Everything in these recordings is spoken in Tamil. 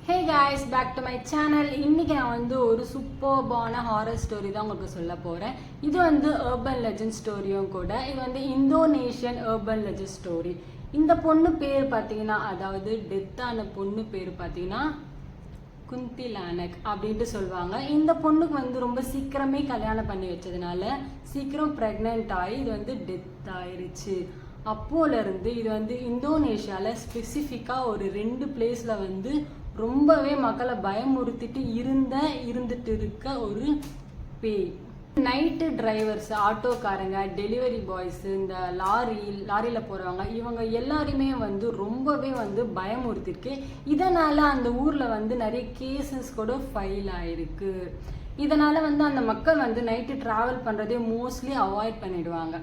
Hey guys, back to my channel. இன்னைக்கு நான் வந்து ஒரு சூப்பர்பான ஹாரர் ஸ்டோரி தான் உங்களுக்கு சொல்ல போறேன். இது வந்து urban legend ஸ்டோரியும் கூட. இது வந்து இந்தோனேஷியன் urban legend ஸ்டோரி. இந்த பொண்ணு பேர் பாத்தீங்கன்னா, அதாவது டெத் ஆன பொண்ணு பேர் பாத்தீங்கன்னா குந்திலானக் அப்படின்ட்டு சொல்லுவாங்க. இந்த பொண்ணுக்கு வந்து ரொம்ப சீக்கிரமே கல்யாணம் பண்ணி வச்சதுனால சீக்கிரம் பிரெக்னென்ட் ஆகி இது வந்து டெத் ஆயிருச்சு. அப்போலேருந்து இது வந்து இந்தோனேஷியாவில் ஸ்பெசிஃபிக்காக ஒரு 2 பிளேஸில் வந்து ரொம்பவே மக்களை பயமுறுத்திட்டு இருந்துட்டு இருக்க ஒரு பேய். நைட்டு டிரைவர்ஸ், ஆட்டோக்காரங்க, டெலிவரி பாய்ஸ், இந்த லாரியில் போகிறவங்க, இவங்க எல்லாருமே வந்து ரொம்பவே வந்து பயமுறுத்திருக்கு. இதனால் அந்த ஊரில் வந்து நிறைய கேசஸ் கூட ஃபைல் ஆயிருக்கு. இதனால் வந்து அந்த மக்கள் வந்து நைட்டு ட்ராவல் பண்ணுறதே மோஸ்ட்லி அவாய்ட் பண்ணிடுவாங்க.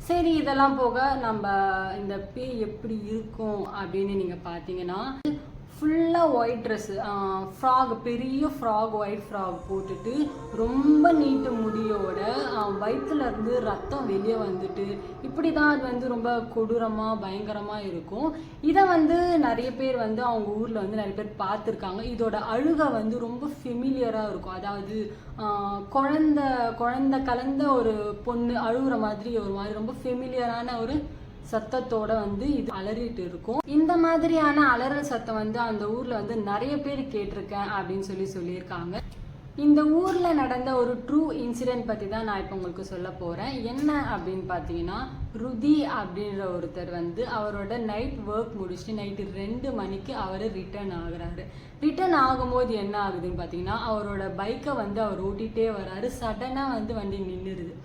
சரி, இதெல்லாம் போக நம்ம இந்த பேய் எப்படி இருக்கும் அப்படின்னு நீங்கள் பார்த்தீங்கன்னா, ஃபுல்லாக ஒயிட் ட்ரெஸ்ஸு, ஃப்ராக், பெரிய ஃப்ராக், ஒயிட் ஃப்ராக் போட்டுட்டு ரொம்ப நீட்டு முடியோட வயிற்றுலேருந்து ரத்தம் வெளியே வந்துட்டு இப்படி தான் அது வந்து ரொம்ப கொடூரமாக பயங்கரமாக இருக்கும். இதை வந்து நிறைய பேர் வந்து அவங்க ஊரில் வந்து நிறைய பேர் பார்த்துருக்காங்க. இதோட அழுகை வந்து ரொம்ப ஃபெமிலியராக இருக்கும். அதாவது குழந்த கலந்த ஒரு பொண்ணு அழுகுற மாதிரி ஒரு மாதிரி ரொம்ப ஃபெமிலியரான ஒரு சத்தத்தோட வந்து இது அலறிட்டு இருக்கும். இந்த மாதிரியான அலறல் சத்தம் வந்து அந்த ஊர்ல வந்து நிறைய பேர் கேட்டிருக்கேன் அப்படின்னு சொல்லியிருக்காங்க. இந்த ஊர்ல நடந்த ஒரு ட்ரூ இன்சிடென்ட் பத்தி தான் நான் இப்போ உங்களுக்கு சொல்ல போறேன். என்ன அப்படின்னு பார்த்தீங்கன்னா, ருதி அப்படின்ற ஒருத்தர் வந்து அவரோட நைட் ஒர்க் முடிச்சுட்டு நைட்டு 2 மணிக்கு அவர் ரிட்டர்ன் ஆகுறாரு. ரிட்டர்ன் ஆகும்போது என்ன ஆகுதுன்னு பார்த்தீங்கன்னா, அவரோட பைக்கை வந்து அவர் ஓட்டிகிட்டே வர்றாரு. சடனாக வந்து வண்டி நின்றுடுது.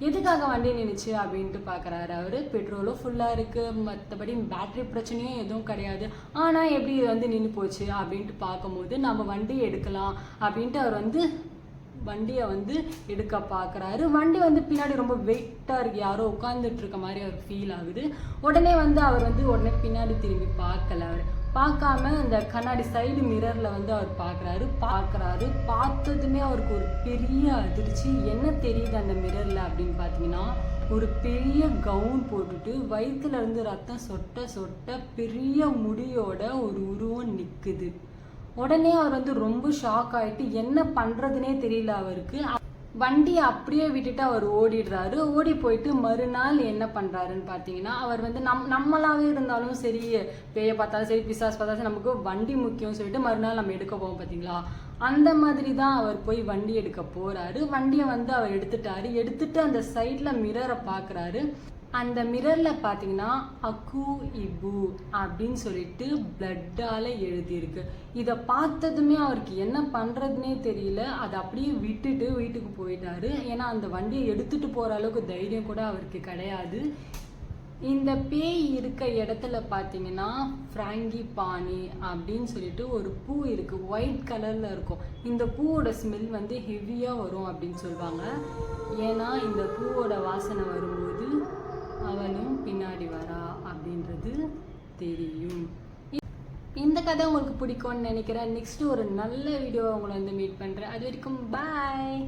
எதுக்காக வண்டி நின்றுச்சு அப்படின்ட்டு பார்க்குறாரு. அவர் பெட்ரோலும் ஃபுல்லாக இருக்குது, மற்றபடி பேட்ரி பிரச்சனையும் எதுவும் கிடையாது. ஆனால் எப்படி இது வந்து நின்று போச்சு அப்படின்ட்டு பார்க்கும்போது நம்ம வண்டி எடுக்கலாம் அப்படின்ட்டு அவர் வந்து வண்டியை வந்து எடுக்க பார்க்குறாரு. வண்டி வந்து பின்னாடி ரொம்ப வெயிட்டாக இருக்குது, யாரோ உட்காந்துட்டு இருக்க மாதிரி அவருக்கு ஃபீல் ஆகுது. உடனே வந்து அவர் வந்து உடனே பின்னாடி திரும்பி பார்க்கல. அவர் பார்க்காம அந்த கண்ணாடி சைடு மிரரில் வந்து அவர் பார்க்குறாரு. பார்த்ததுமே அவருக்கு ஒரு பெரிய அதிர்ச்சி. என்ன தெரியுது அந்த மிரரில் அப்படின்னு பார்த்தீங்கன்னா, ஒரு பெரிய கவுன் போட்டுட்டு வயிற்றுல இருந்து ரத்தம் சொட்ட பெரிய முடியோட ஒரு உருவம் நிற்குது. உடனே அவர் வந்து ரொம்ப ஷாக் ஆகிட்டு என்ன பண்ணுறதுனே தெரியல அவருக்கு. வண்டியை அப்படியே விட்டுட்டு அவர் ஓடிடுறாரு. ஓடி போயிட்டு மறுநாள் என்ன பண்ணுறாருன்னு பார்த்தீங்கன்னா, அவர் வந்து நம்மளாவே இருந்தாலும் சரி, பேயை பார்த்தாலும் சரி, பிசாஸ் பார்த்தாலும் நமக்கு வண்டி முக்கியம் சொல்லிட்டு மறுநாள் நம்ம எடுக்க போவோம் பார்த்தீங்களா, அந்த மாதிரி தான் அவர் போய் வண்டி எடுக்க போகிறாரு. வண்டியை வந்து அவர் எடுத்துட்டு அந்த சைடில் மிரரை பார்க்குறாரு. அந்த மிரரில் பார்த்தீங்கன்னா அக்கு இபு அப்படின்னு சொல்லிட்டு பிளட்டால் எழுதியிருக்கு. இதை பார்த்ததுமே அவருக்கு என்ன பண்ணுறதுனே தெரியல. அதை அப்படியே விட்டுட்டு வீட்டுக்கு போயிட்டாரு. ஏன்னா அந்த வண்டியை எடுத்துகிட்டு போகிற அளவுக்கு தைரியம் கூட அவருக்கு கிடையாது. இந்த பேய் இருக்க இடத்துல பார்த்தீங்கன்னா ஃப்ராங்கி பானி அப்படின்னு சொல்லிட்டு ஒரு பூ இருக்குது, ஒயிட் கலரில் இருக்கும். இந்த பூவோட ஸ்மெல் வந்து ஹெவியாக வரும் அப்படின்னு சொல்லுவாங்க. ஏன்னா இந்த பூவோட வாசனை வரும்போது அவளும் பின்னாடி வரா அப்படின்றது தெரியும். இந்த கதை உங்களுக்கு பிடிக்கும்னு நினைக்கிறேன். நெக்ஸ்ட் ஒரு நல்ல வீடியோ உங்களை வந்து மீட் பண்ணுறேன். அது வரைக்கும் பாய்.